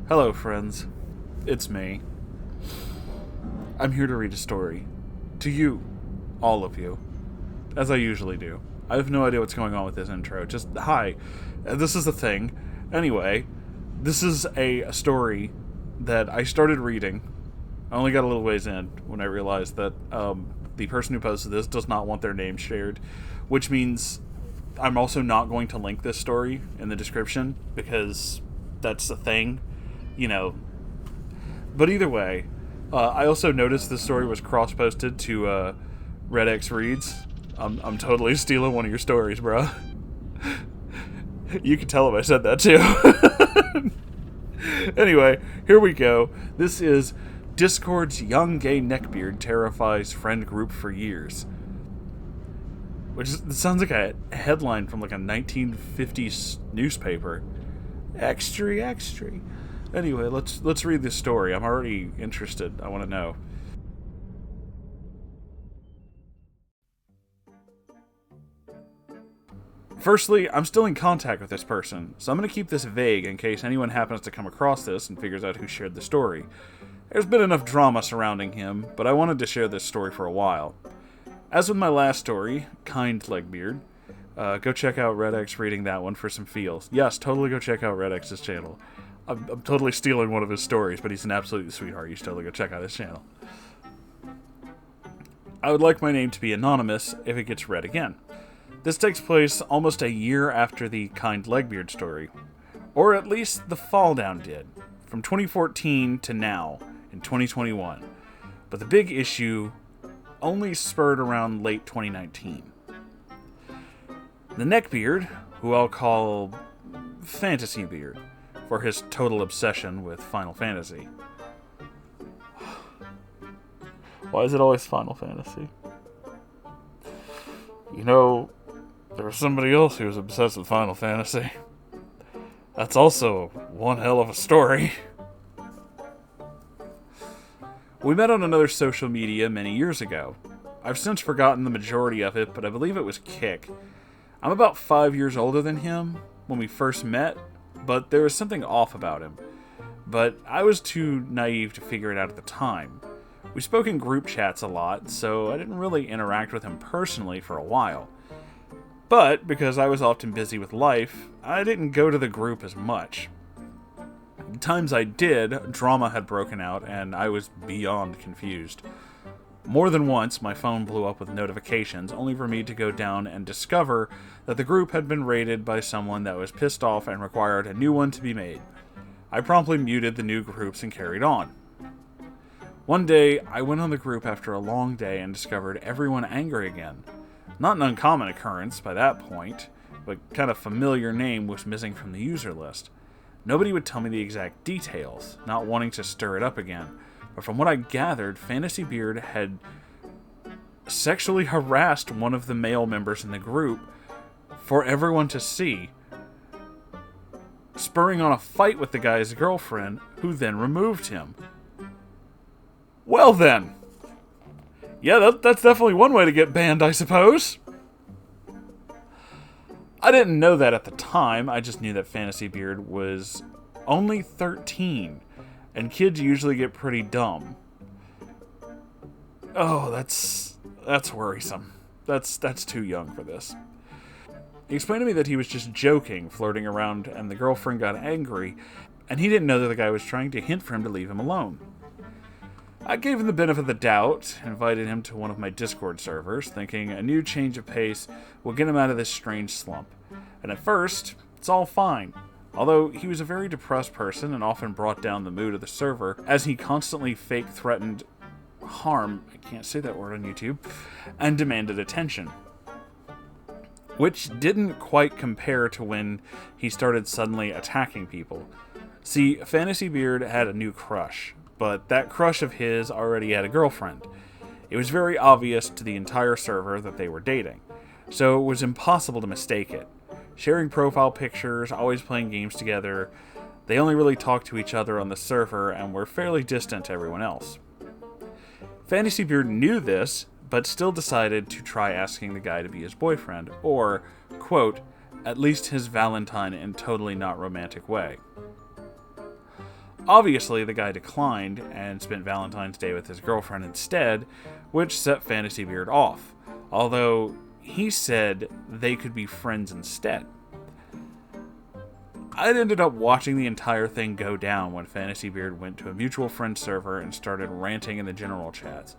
Hello, friends. It's me. I'm here to read a story. To you. All of you. As I usually do. I have no idea what's going on with this intro. Just, hi. This is the thing. Anyway, this is a story that I started reading. I only got a little ways in when I realized that the person who posted this does not want their name shared, which means I'm also not going to link this story in the description, because that's the thing, you know. But either way, I also noticed this story was cross-posted to Red X Reads. I'm totally stealing one of your stories, bro. You can tell him I said that too. Anyway, here we go. This is Discord's Young Gay Neckbeard Terrifies Friend Group for Years. It sounds like a headline from like a 1950s newspaper. Extra, extra. Anyway, let's read this story. I'm already interested. I want to know. Firstly, I'm still in contact with this person, so I'm going to keep this vague in case anyone happens to come across this and figures out who shared the story. There's been enough drama surrounding him, but I wanted to share this story for a while. As with my last story, Kind Legbeard, go check out Red X reading that one for some feels. Yes, totally go check out Red X's channel. I'm totally stealing one of his stories, but he's an absolute sweetheart. You should totally go check out his channel. I would like my name to be anonymous if it gets read again. This takes place almost a year after the Kind Legbeard story. Or at least the Fall Down did. From 2014 to now, in 2021. But the big issue only spurred around late 2019. The Neckbeard, who I'll call Fantasy Beard, for his total obsession with Final Fantasy. Why is it always Final Fantasy? You know, there was somebody else who was obsessed with Final Fantasy. That's also one hell of a story. We met on another social media many years ago. I've since forgotten the majority of it, but I believe it was Kick. I'm about 5 years older than him when we first met, but there was something off about him. But I was too naive to figure it out at the time. We spoke in group chats a lot, so I didn't really interact with him personally for a while. But because I was often busy with life, I didn't go to the group as much. The times I did, drama had broken out, and I was beyond confused. More than once, my phone blew up with notifications, only for me to go down and discover that the group had been raided by someone that was pissed off and required a new one to be made. I promptly muted the new groups and carried on. One day, I went on the group after a long day and discovered everyone angry again. Not an uncommon occurrence by that point, but kind of familiar name was missing from the user list. Nobody would tell me the exact details, not wanting to stir it up again, but from what I gathered, Fantasy Beard had sexually harassed one of the male members in the group for everyone to see, spurring on a fight with the guy's girlfriend, who then removed him. Well then! Yeah, that's definitely one way to get banned, I suppose. I didn't know that at the time, I just knew that Fantasy Beard was only 13, and kids usually get pretty dumb. Oh, that's worrisome. That's too young for this. He explained to me that he was just joking, flirting around, and the girlfriend got angry, and he didn't know that the guy was trying to hint for him to leave him alone. I gave him the benefit of the doubt, invited him to one of my Discord servers, thinking a new change of pace will get him out of this strange slump. And at first, it's all fine. Although he was a very depressed person and often brought down the mood of the server, as he constantly fake threatened harm, I can't say that word on YouTube, and demanded attention. Which didn't quite compare to when he started suddenly attacking people. See, Fantasy Beard had a new crush, but that crush of his already had a girlfriend. It was very obvious to the entire server that they were dating, so it was impossible to mistake it. Sharing profile pictures, always playing games together, they only really talked to each other on the server and were fairly distant to everyone else. Fantasy Beard knew this, but still decided to try asking the guy to be his boyfriend, or, quote, at least his Valentine in totally not romantic way. Obviously, the guy declined and spent Valentine's Day with his girlfriend instead, which set Fantasy Beard off, although he said they could be friends instead. I'd ended up watching the entire thing go down when Fantasy Beard went to a mutual friend server and started ranting in the general chats.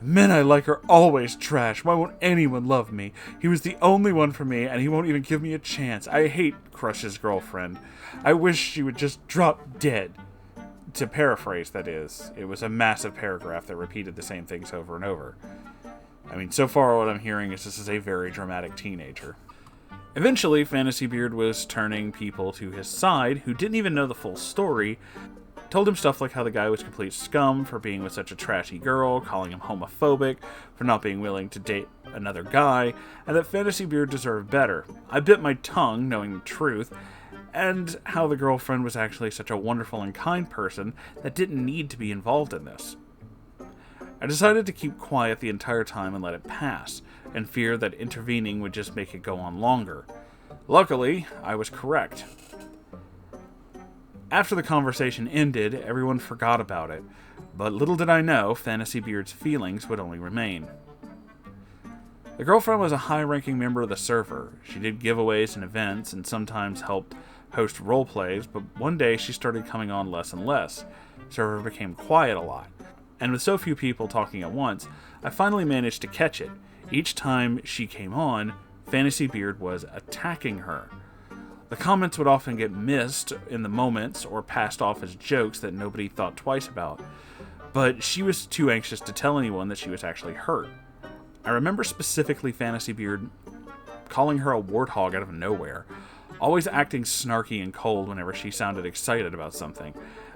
Men I like are always trash. Why won't anyone love me? He was the only one for me, and he won't even give me a chance. I hate Crush's girlfriend. I wish she would just drop dead. To paraphrase, that is. It was a massive paragraph that repeated the same things over and over. I mean, so far what I'm hearing is this is a very dramatic teenager. Eventually, Fantasy Beard was turning people to his side who didn't even know the full story, told him stuff like how the guy was complete scum for being with such a trashy girl, calling him homophobic for not being willing to date another guy, and that Fantasy Beard deserved better. I bit my tongue, knowing the truth, and how the girlfriend was actually such a wonderful and kind person that didn't need to be involved in this. I decided to keep quiet the entire time and let it pass, and fear that intervening would just make it go on longer. Luckily, I was correct. After the conversation ended, everyone forgot about it, but little did I know Fantasy Beard's feelings would only remain. The girlfriend was a high-ranking member of the server. She did giveaways and events, and sometimes helped host roleplays, but one day she started coming on less and less. The server became quiet a lot. And with so few people talking at once, I finally managed to catch it. Each time she came on, Fantasy Beard was attacking her. The comments would often get missed in the moments or passed off as jokes that nobody thought twice about, but she was too anxious to tell anyone that she was actually hurt. I remember specifically Fantasy Beard calling her a warthog out of nowhere, always acting snarky and cold whenever she sounded excited about something,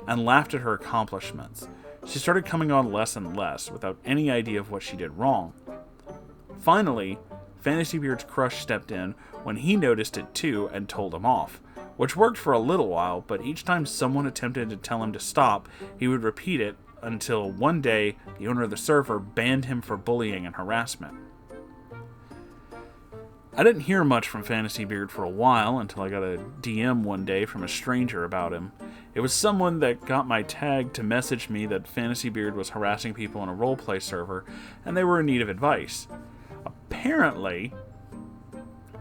and laughed at her accomplishments. She started coming on less and less, without any idea of what she did wrong. Finally, Fantasy Beard's crush stepped in when he noticed it too and told him off, which worked for a little while, but each time someone attempted to tell him to stop, he would repeat it until one day the owner of the server banned him for bullying and harassment. I didn't hear much from Fantasy Beard for a while until I got a DM one day from a stranger about him. It was someone that got my tag to message me that Fantasy Beard was harassing people on a roleplay server, and they were in need of advice. Apparently,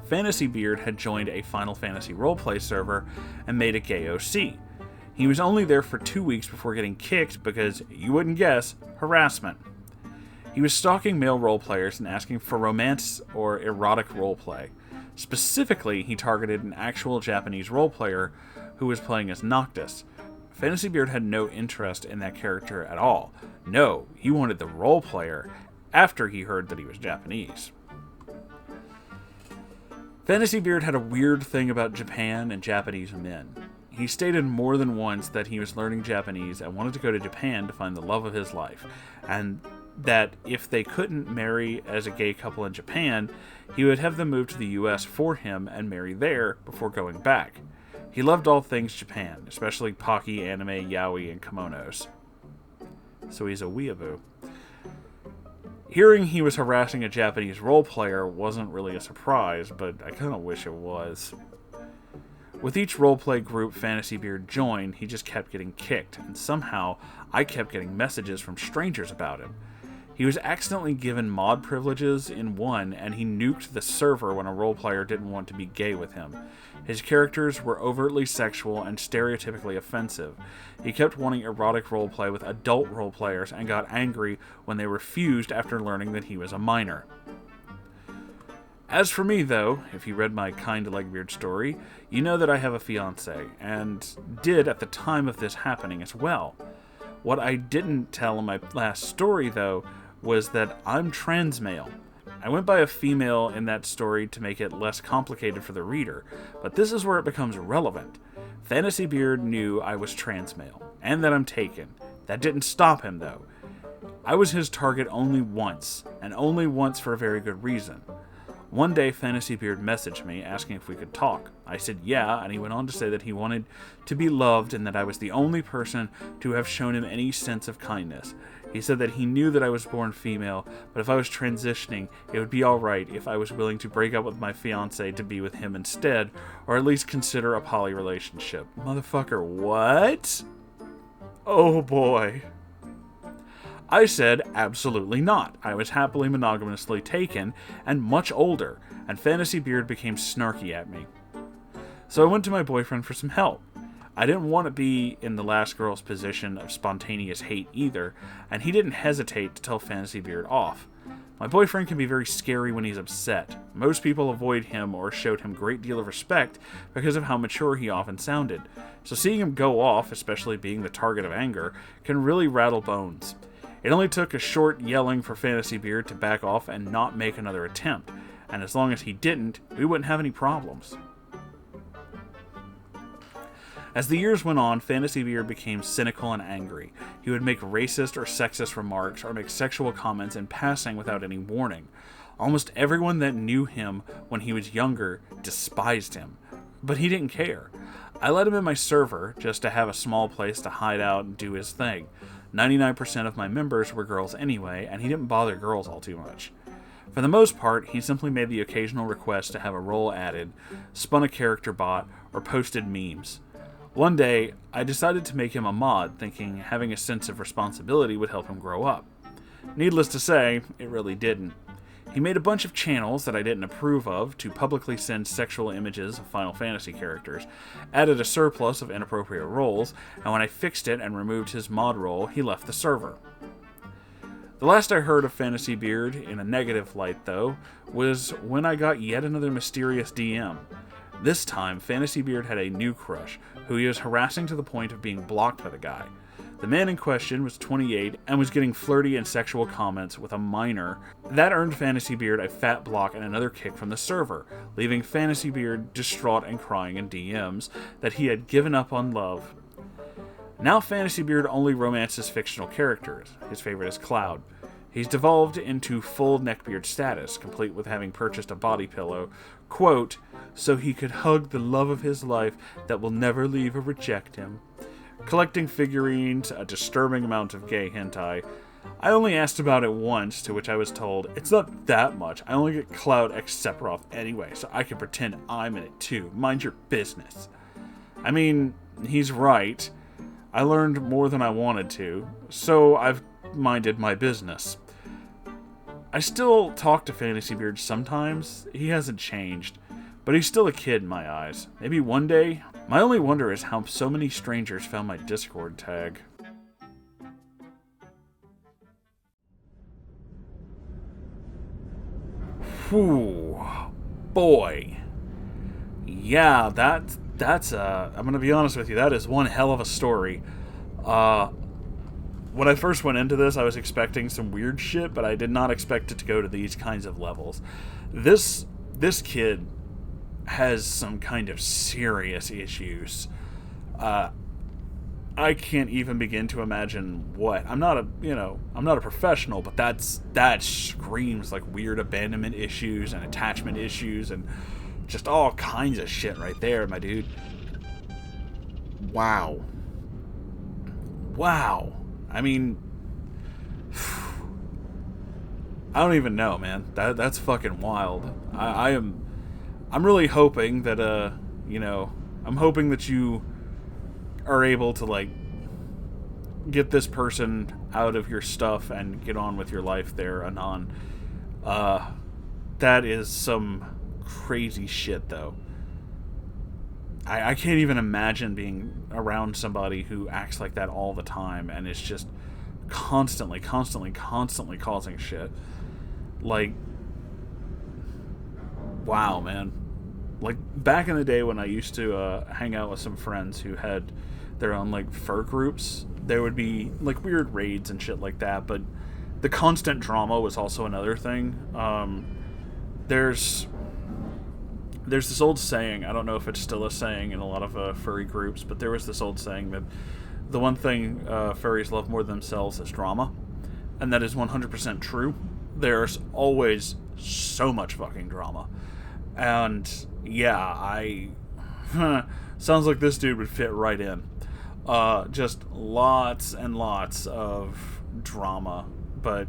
Fantasy Beard had joined a Final Fantasy roleplay server and made a gay OC. He was only there for 2 weeks before getting kicked because, you wouldn't guess, harassment. He was stalking male roleplayers and asking for romance or erotic roleplay. Specifically, he targeted an actual Japanese roleplayer who was playing as Noctis. Fantasy Beard had no interest in that character at all. No, he wanted the roleplayer after he heard that he was Japanese. Fantasy Beard had a weird thing about Japan and Japanese men. He stated more than once that he was learning Japanese and wanted to go to Japan to find the love of his life, and that if they couldn't marry as a gay couple in Japan, he would have them move to the US for him and marry there before going back. He loved all things Japan, especially Pocky, anime, yaoi, and kimonos. So he's a weeaboo. Hearing he was harassing a Japanese role player wasn't really a surprise, but I kind of wish it was. With each roleplay group Fantasy Beard joined, he just kept getting kicked, and somehow I kept getting messages from strangers about him. He was accidentally given mod privileges in one, and he nuked the server when a roleplayer didn't want to be gay with him. His characters were overtly sexual and stereotypically offensive. He kept wanting erotic roleplay with adult roleplayers and got angry when they refused after learning that he was a minor. As for me, though, if you read my Kind Legbeard story, you know that I have a fiancé, and did at the time of this happening as well. What I didn't tell in my last story, though, was that I'm trans male. I went by a female in that story to make it less complicated for the reader, but this is where it becomes relevant. Fantasy Beard knew I was trans male, and that I'm taken. That didn't stop him, though. I was his target only once, and only once for a very good reason. One day, Fantasy Beard messaged me asking if we could talk. I said yeah, and he went on to say that he wanted to be loved and that I was the only person to have shown him any sense of kindness. He said that he knew that I was born female, but if I was transitioning, it would be alright if I was willing to break up with my fiancé to be with him instead, or at least consider a poly relationship. Motherfucker, what? Oh boy. I said absolutely not. I was happily monogamously taken and much older, and Fantasy Beard became snarky at me. So I went to my boyfriend for some help. I didn't want to be in the last girl's position of spontaneous hate either, and he didn't hesitate to tell Fantasy Beard off. My boyfriend can be very scary when he's upset. Most people avoid him or showed him a great deal of respect because of how mature he often sounded. So seeing him go off, especially being the target of anger, can really rattle bones. It only took a short yelling for Fantasy Beard to back off and not make another attempt, and as long as he didn't, we wouldn't have any problems. As the years went on, Fantasy Beard became cynical and angry. He would make racist or sexist remarks or make sexual comments in passing without any warning. Almost everyone that knew him when he was younger despised him, but he didn't care. I let him in my server just to have a small place to hide out and do his thing. 99% of my members were girls anyway, and he didn't bother girls all too much. For the most part, he simply made the occasional request to have a role added, spun a character bot, or posted memes. One day, I decided to make him a mod, thinking having a sense of responsibility would help him grow up. Needless to say, it really didn't. He made a bunch of channels that I didn't approve of to publicly send sexual images of Final Fantasy characters, added a surplus of inappropriate roles, and when I fixed it and removed his mod role, he left the server. The last I heard of Fantasy Beard, in a negative light though, was when I got yet another mysterious DM. This time, Fantasy Beard had a new crush, who he was harassing to the point of being blocked by the guy. The man in question was 28 and was getting flirty and sexual comments with a minor. That earned Fantasy Beard a fat block and another kick from the server, leaving Fantasy Beard distraught and crying in DMs that he had given up on love. Now Fantasy Beard only romances fictional characters. His favorite is Cloud. He's devolved into full Neckbeard status, complete with having purchased a body pillow, quote, so he could hug the love of his life that will never leave or reject him. Collecting figurines, a disturbing amount of gay hentai. I only asked about it once, to which I was told, it's not that much, I only get Cloud X Sephiroth anyway, so I can pretend I'm in it too. Mind your business. I mean, he's right. I learned more than I wanted to, so I've minded my business. I still talk to Fantasy Beard sometimes. He hasn't changed, but he's still a kid in my eyes. Maybe one day. My only wonder is how so many strangers found my Discord tag. Whew, boy. Yeah, that's I'm gonna be honest with you, that is one hell of a story. When I first went into this, I was expecting some weird shit, but I did not expect it to go to these kinds of levels. This kid has some kind of serious issues. I can't even begin to imagine what. I'm not a professional, but that screams like weird abandonment issues and attachment issues and just all kinds of shit right there, my dude. Wow. I mean, I don't even know, man. That's fucking wild. I'm really hoping that I'm hoping that you are able to like get this person out of your stuff and get on with your life there, Anon. That is some crazy shit, though. I can't even imagine being around somebody who acts like that all the time and is just constantly causing shit. Like, wow, man. Like, back in the day when I used to hang out with some friends who had their own, like, fur groups, there would be, like, weird raids and shit like that, but the constant drama was also another thing. There's this old saying, I don't know if it's still a saying in a lot of furry groups, but there was this old saying that the one thing furries love more than themselves is drama, and that is 100% true. There's always so much fucking drama. And yeah, sounds like this dude would fit right in. Just lots and lots of drama. But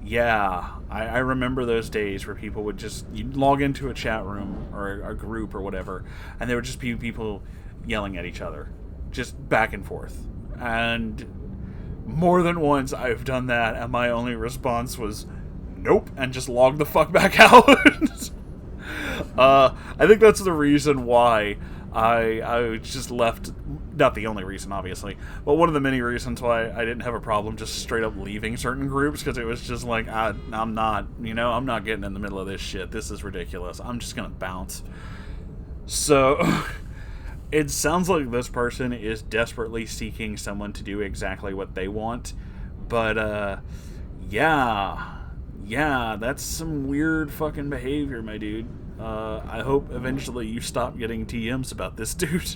yeah, I remember those days where people would you'd log into a chat room or a group or whatever, and there would just be people yelling at each other, just back and forth. And more than once I've done that, and my only response was, nope, and just log the fuck back out. I think that's the reason why I just left. Not the only reason, obviously, but one of the many reasons why I didn't have a problem just straight up leaving certain groups, because it was just like, I'm not getting in the middle of this shit. This is ridiculous. I'm just gonna bounce. So, it sounds like this person is desperately seeking someone to do exactly what they want, but, yeah, that's some weird fucking behavior, my dude. I hope eventually you stop getting TMs about this dude.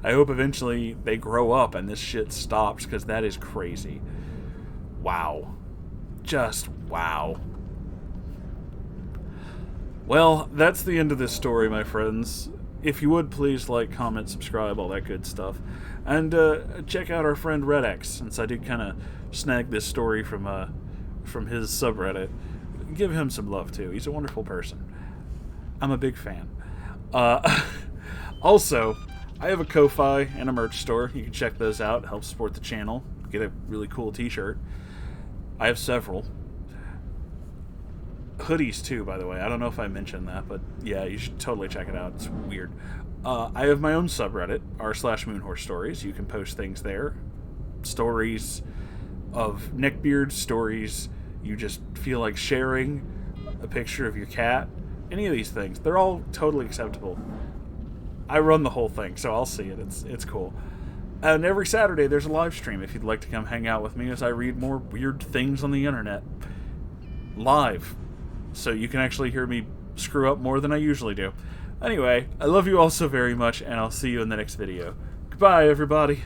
I hope eventually they grow up and this shit stops, because that is crazy. Wow. Just wow. Well, that's the end of this story, my friends. If you would, please like, comment, subscribe, all that good stuff. And check out our friend Redex, since I did kind of snag this story from his subreddit. Give him some love, too. He's a wonderful person. I'm a big fan. Also, I have a Ko-Fi and a merch store. You can check those out. Help support the channel. Get a really cool t-shirt. I have several. Hoodies, too, by the way. I don't know if I mentioned that, but yeah, you should totally check it out. It's weird. I have my own subreddit, r/Moonhorse Stories. You can post things there. Stories of Neckbeard, stories you just feel like sharing, a picture of your cat, any of these things. They're all totally acceptable. I run the whole thing, so I'll see it. It's cool. And every Saturday there's a live stream if you'd like to come hang out with me as I read more weird things on the internet. Live. So you can actually hear me screw up more than I usually do. Anyway, I love you all so very much, and I'll see you in the next video. Goodbye, everybody.